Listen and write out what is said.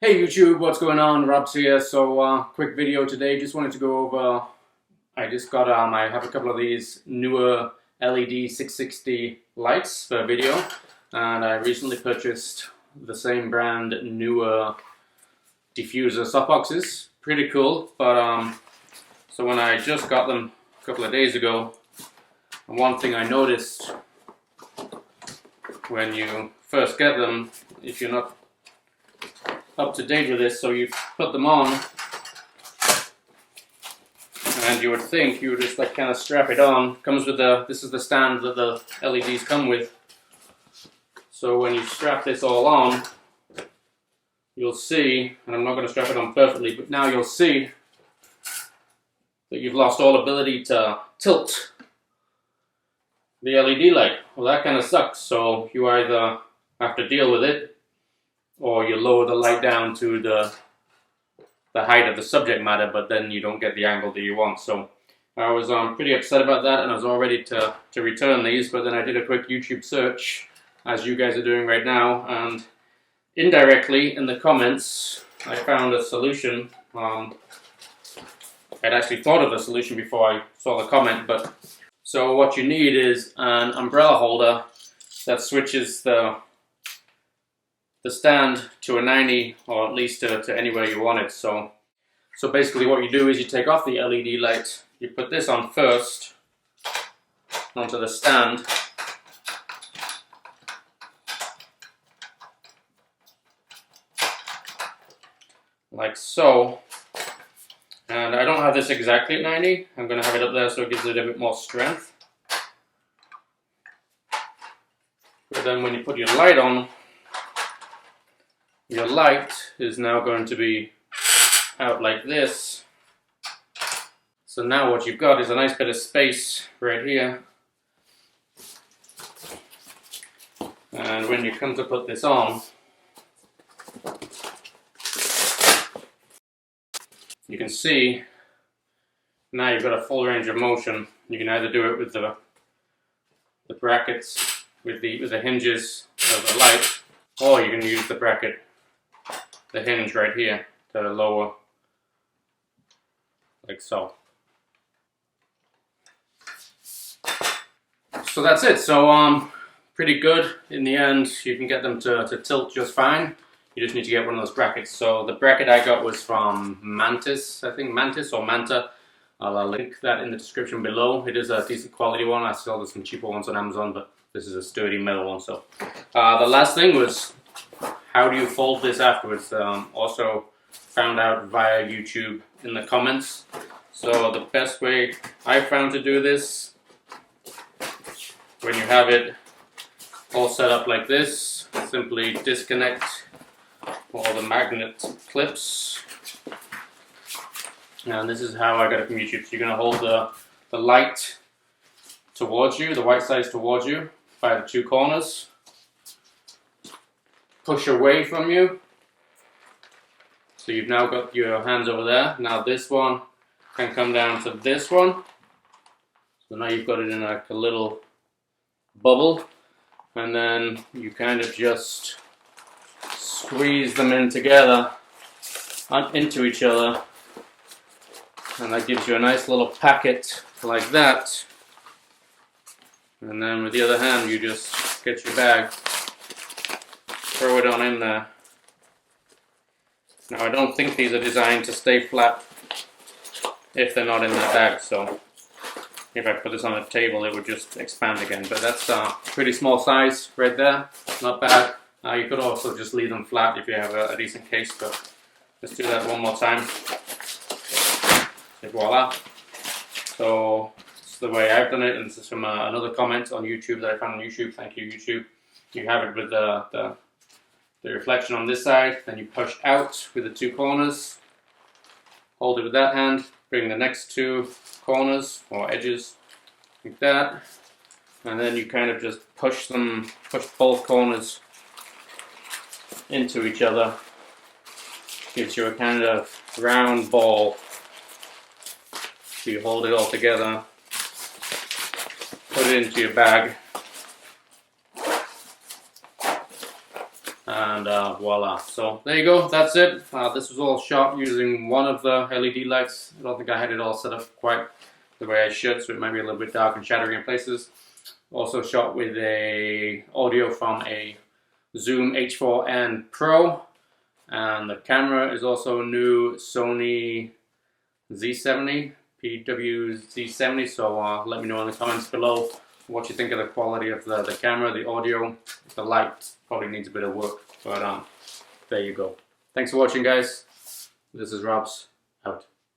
Hey YouTube, what's going on? Rob's here. So quick video today. Just wanted to go over, I just got, I have a couple of these Neweer LED 660 lights for video, and I recently purchased the same brand Neweer diffuser softboxes. Pretty cool, but so when I just got them a couple of days ago, one thing I noticed when you first get them, if you're not up to date with this, so you put them on and you would think you would just like kind of strap it on. Comes with this is the stand that the LEDs come with. So when you strap this all on, you'll see, and I'm not going to strap it on perfectly, but now you'll see that you've lost all ability to tilt the LED light. Well, that kind of sucks. So you either have to deal with it, or you lower the light down to the height of the subject matter, but then you don't get the angle that you want. So I was pretty upset about that, and I was all ready to return these, but then I did a quick YouTube search, as you guys are doing right now, and indirectly in the comments I found a solution. I'd actually thought of the solution before I saw the comment, but so what you need is an umbrella holder that switches the stand to a 90, or at least to anywhere you want it. So basically what you do is you take off the LED light, you put this on first onto the stand, like so. And I don't have this exactly at 90, I'm going to have it up there so it gives it a bit more strength. But then when you put your light on, your light is now going to be out like this. So now what you've got is a nice bit of space right here. And when you come to put this on, you can see now you've got a full range of motion. You can either do it with the brackets, with the hinges of the light, or you can use the bracket, the hinge right here, to lower, like so. So that's it. So pretty good in the end. You can get them to tilt just fine. You just need to get one of those brackets. So the bracket I got was from Mantis, I think Mantis or Manta. I'll link that in the description below. It is a decent quality one. I saw some cheaper ones on Amazon, but this is a sturdy metal one. So the last thing was, how do you fold this afterwards? Also found out via YouTube in the comments. So the best way I found to do this, when you have it all set up like this, simply disconnect all the magnet clips. And this is how I got it from YouTube. So you're going to hold the light towards you, the white side towards you by the two corners. Push away from you. So you've now got your hands over there. Now this one can come down to this one. So now you've got it in like a little bubble. And then you kind of just squeeze them in together, into each other. And that gives you a nice little packet like that. And then with the other hand you just get your bag, throw it on in there. Now I don't think these are designed to stay flat if they're not in the bag, so if I put this on a table it would just expand again, but that's a pretty small size right there, not bad. You could also just leave them flat if you have a decent case, but let's do that one more time. And voila. So this is the way I've done it, and this is from another comment on YouTube that I found on YouTube. Thank you, YouTube. You have it with the reflection on this side, then you push out with the two corners, hold it with that hand, bring the next two corners or edges like that, and then you kind of just push both corners into each other. Gives you a kind of round ball. So you hold it all together, put it into your bag, and voila. So there you go, that's it. This was all shot using one of the LED lights. I don't think I had it all set up quite the way I should, so it might be a little bit dark and shadowy in places. Also shot with a audio from a Zoom H4n Pro, and the camera is also a new Sony Z70, PXW-Z70, so let me know in the comments below what you think of the quality of the camera, the audio. The light probably needs a bit of work, but there you go. Thanks for watching, guys. This is Robs, out.